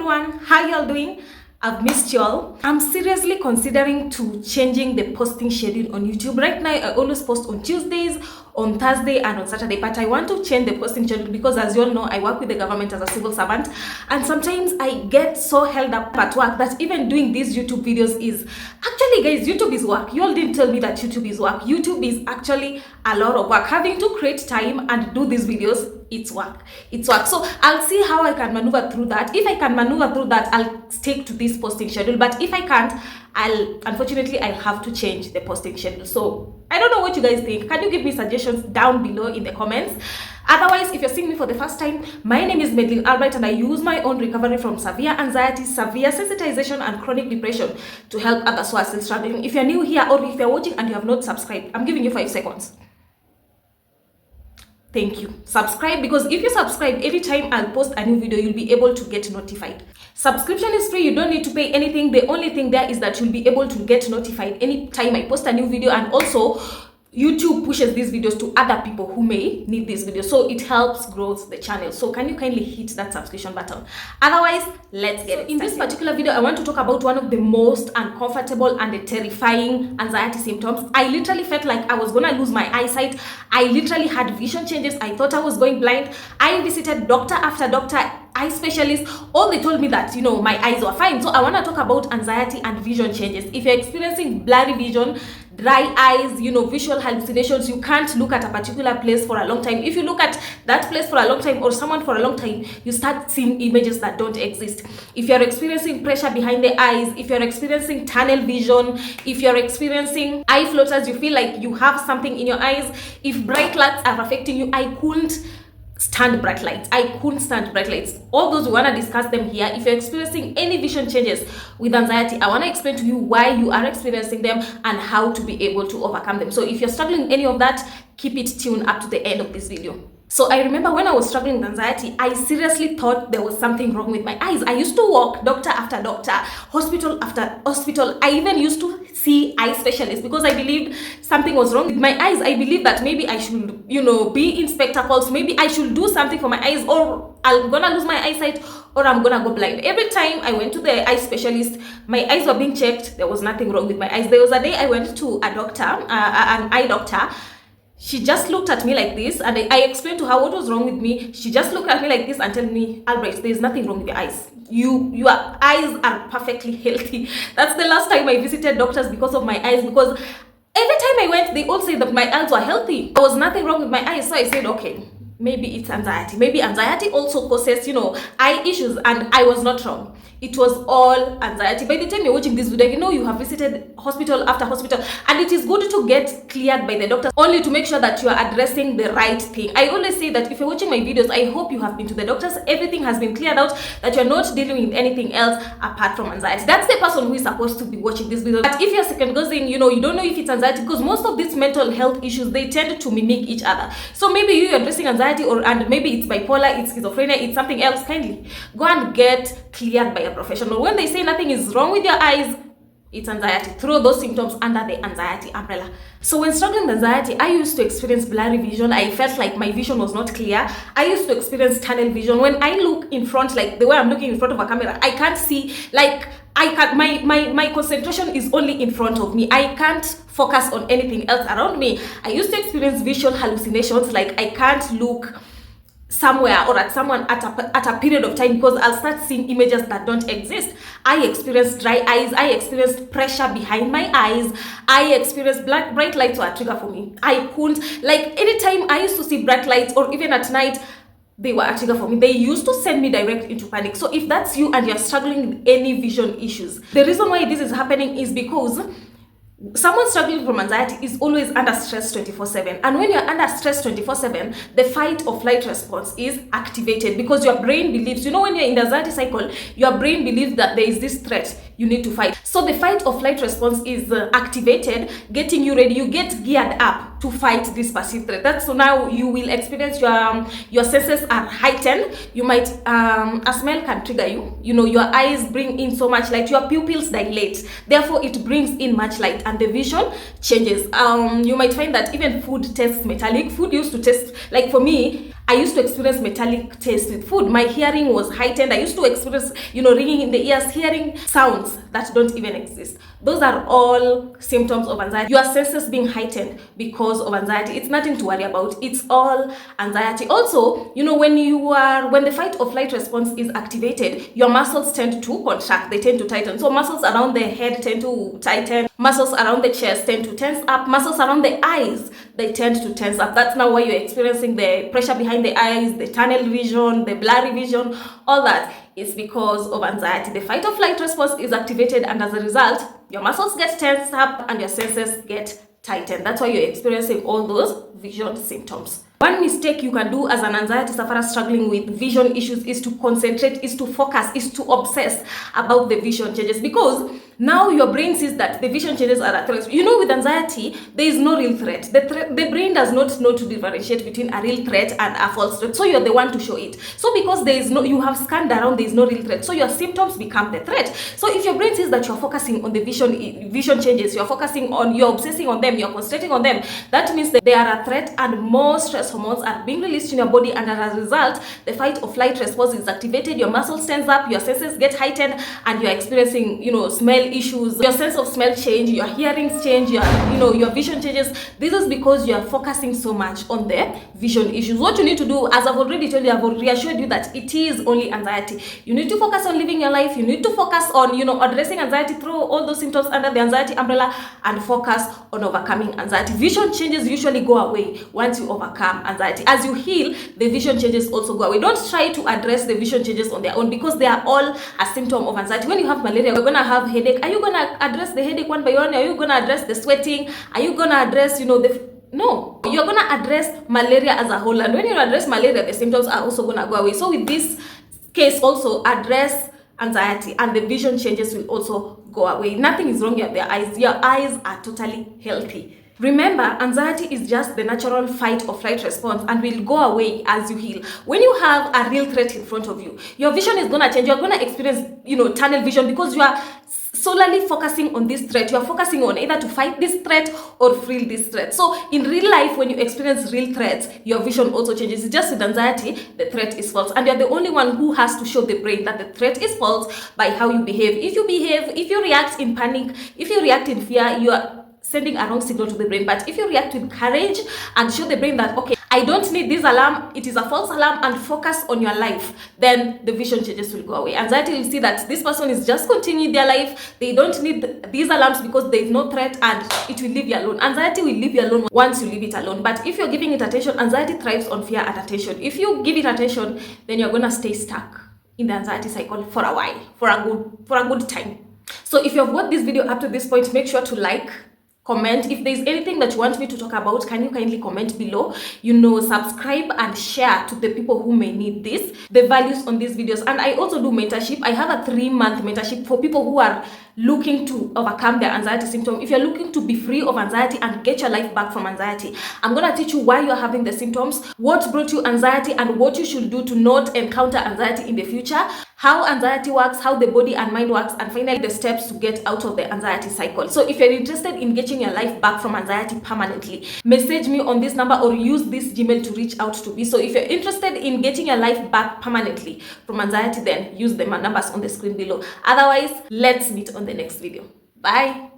everyone, how y'all doing? I've missed y'all. I'm seriously considering to changing the posting schedule on YouTube. Right now I always post on Tuesdays, on Thursday and on Saturday, but I want to change the posting schedule because, as you all know, I work with the government as a civil servant, and sometimes I get so held up at work that even doing these YouTube videos is actually, guys, YouTube is work. You all didn't tell me that YouTube is work. YouTube is actually a lot of work. Having to create time and do these videos, it's work. So I'll see how I can maneuver through that. If I can maneuver through that, I'll stick to this posting schedule, but if I can't, I'll have to change the posting schedule. So I don't know what you guys think. Can you give me suggestions down below in the comments? Otherwise, if you're seeing me for the first time, my name is Medlin Albright and I use my own recovery from severe anxiety, severe sensitization and chronic depression to help others who are still struggling. If you're new here or if you're watching and you have not subscribed, I'm giving you 5 seconds. Thank you. Subscribe, because if you subscribe, anytime I'll post a new video, you'll be able to get notified. Subscription is free. You don't need to pay anything. The only thing there is that you'll be able to get notified anytime I post a new video, and also YouTube pushes these videos to other people who may need this video, so it helps grow the channel. So can you kindly hit that subscription button? Otherwise, let's get it. In this particular video, I want to talk about one of the most uncomfortable and terrifying anxiety symptoms. I literally felt like I was gonna lose my eyesight. I literally had vision changes. I thought I was going blind. I visited doctor after doctor, eye specialist. All they told me that, you know, my eyes were fine. So I want to talk about anxiety and vision changes. If you're experiencing blurry vision, dry eyes, you know, visual hallucinations, you can't look at a particular place for a long time. If you look at that place for a long time or someone for a long time, you start seeing images that don't exist. If you're experiencing pressure behind the eyes, if you're experiencing tunnel vision, if you're experiencing eye floaters, you feel like you have something in your eyes, if bright lights are affecting you, I couldn't stand bright lights. All those, we want to discuss them here. If you're experiencing any vision changes with anxiety, I want to explain to you why you are experiencing them and how to be able to overcome them. So if you're struggling with any of that, keep it tuned up to the end of this video. So I remember when I was struggling with anxiety, I seriously thought there was something wrong with my eyes. I used to walk doctor after doctor, hospital after hospital. I even used to see eye specialists because I believed something was wrong with my eyes. I believed that maybe I should, you know, be in spectacles. Maybe I should do something for my eyes, or I'm gonna lose my eyesight, or I'm gonna go blind. Every time I went to the eye specialist, my eyes were being checked. There was nothing wrong with my eyes. There was a day I went to a doctor, an eye doctor. She just looked at me like this, and I explained to her what was wrong with me. She just looked at me like this and told me, Albright, there's nothing wrong with your eyes. Your eyes are perfectly healthy. That's the last time I visited doctors because of my eyes, because every time I went, they all said that my eyes were healthy. There was nothing wrong with my eyes. So I said, okay, maybe it's anxiety. Maybe anxiety also causes, you know, eye issues, and I was not wrong. It was all anxiety. By the time you're watching this video, you know you have visited hospital after hospital, and it is good to get cleared by the doctor only to make sure that you are addressing the right thing. I always say that if you're watching my videos, I hope you have been to the doctors, everything has been cleared out, that you're not dealing with anything else apart from anxiety. That's the person who is supposed to be watching this video. But if you're second guessing, you know, you don't know if it's anxiety, because most of these mental health issues, they tend to mimic each other. So maybe you're addressing anxiety, and maybe it's bipolar, it's schizophrenia, it's something else. Kindly go and get cleared by a professional. When they say nothing is wrong with your eyes, it's anxiety. Throw those symptoms under the anxiety umbrella. So when struggling with anxiety, I used to experience blurry vision. I felt like my vision was not clear. I used to experience tunnel vision. When I look in front, like the way I'm looking in front of a camera, I can't see, like I can't, my concentration is only in front of me. I can't focus on anything else around me. I used to experience visual hallucinations, like I can't look somewhere or at someone at a period of time because I'll start seeing images that don't exist. I experienced dry eyes. I experienced pressure behind my eyes. I experienced bright lights were a trigger for me. I couldn't, like, anytime I used to see bright lights, or even at night, they were a trigger for me. They used to send me direct into panic. So if that's you and you're struggling with any vision issues, the reason why this is happening is because someone struggling from anxiety is always under stress 24/7, and when you're under stress 24/7, the fight or flight response is activated because your brain believes, you know, when you're in the anxiety cycle, your brain believes that there is this threat you need to fight. So the fight or flight response is activated, getting you ready. You get geared up to fight this perceived threat. That's so now you will experience your senses are heightened. You might a smell can trigger you. You know, your eyes bring in so much light. Your pupils dilate. Therefore, it brings in much light, and the vision changes. You might find that even food tastes metallic. Food used to taste, like for me, I used to experience metallic taste with food. My hearing was heightened. I used to experience, ringing in the ears, hearing sounds that don't even exist. Those are all symptoms of anxiety. Your senses being heightened because of anxiety. It's nothing to worry about. It's all anxiety. Also, when the fight or flight response is activated, your muscles tend to contract. They tend to tighten. So muscles around the head tend to tighten. Muscles around the chest tend to tense up. Muscles around the eyes, they tend to tense up. That's now why you're experiencing the pressure behind the eyes, the tunnel vision, the blurry vision. All that is because of anxiety. The fight or flight response is activated, and as a result, your muscles get tensed up and your senses get tightened. That's why you're experiencing all those vision symptoms. One mistake you can do as an anxiety sufferer struggling with vision issues is to concentrate, is to focus, is to obsess about the vision changes, because now your brain sees that the vision changes are a threat. With anxiety, there is no real threat. The brain does not know to differentiate between a real threat and a false threat. So you're the one to show it. So because you have scanned around, there is no real threat. So your symptoms become the threat. So if your brain sees that you're focusing on the vision changes, you're obsessing on them, you're concentrating on them, that means that they are a threat, and more stress hormones are being released in your body, and as a result, the fight or flight response is activated, your muscles tense up, your senses get heightened, and you're experiencing, smell issues, your sense of smell change, your hearing change, your vision changes. This is because you are focusing so much on the vision issues. What you need to do, as I've already told you, I've reassured you that it is only anxiety. You need to focus on living your life. You need to focus on, addressing anxiety, through all those symptoms under the anxiety umbrella, and focus on overcoming anxiety. Vision changes usually go away once you overcome anxiety. As you heal, the vision changes also go away. Don't try to address the vision changes on their own, because they are all a symptom of anxiety. When you have malaria, you're going to have headache. Are you going to address the headache one by one? Are you going to address the sweating? Are you going to address, No, you're going to address malaria as a whole. And when you address malaria, the symptoms are also going to go away. So with this case, also address anxiety, and the vision changes will also go away. Nothing is wrong with your eyes. Your eyes are totally healthy. Remember, anxiety is just the natural fight or flight response, and will go away as you heal. When you have a real threat in front of you, your vision is going to change. You're going to experience, tunnel vision, because you are solely focusing on this threat. You are focusing on either to fight this threat or feel this threat. So in real life, when you experience real threats, your vision also changes. It's just with anxiety, the threat is false, and you're the only one who has to show the brain that the threat is false by how you behave. If you react in panic, if you react in fear, you are sending a wrong signal to the brain. But if you react with courage and show the brain that, okay, I don't need this alarm, it is a false alarm, and focus on your life, then the vision changes will go away. Anxiety will see that this person is just continuing their life. They don't need these alarms because there is no threat, and it will leave you alone. Anxiety will leave you alone once you leave it alone. But if you're giving it attention, anxiety thrives on fear and attention. If you give it attention, then you're going to stay stuck in the anxiety cycle for a while, for a good time. So if you've watched this video up to this point, make sure to like, comment. If there's anything that you want me to talk about, can you kindly comment below? Subscribe and share to the people who may need the values on these videos. And I also do mentorship. I have a 3-month mentorship for people who are looking to overcome their anxiety symptom. If you're looking to be free of anxiety and get your life back from anxiety, I'm going to teach you why you're having the symptoms, what brought you anxiety, and what you should do to not encounter anxiety in the future, how anxiety works, how the body and mind works, and finally the steps to get out of the anxiety cycle. So if you're interested in getting your life back from anxiety permanently, message me on this number or use this Gmail to reach out to me. So if you're interested in getting your life back permanently from anxiety, then use the numbers on the screen below. Otherwise, let's meet on the next video. Bye.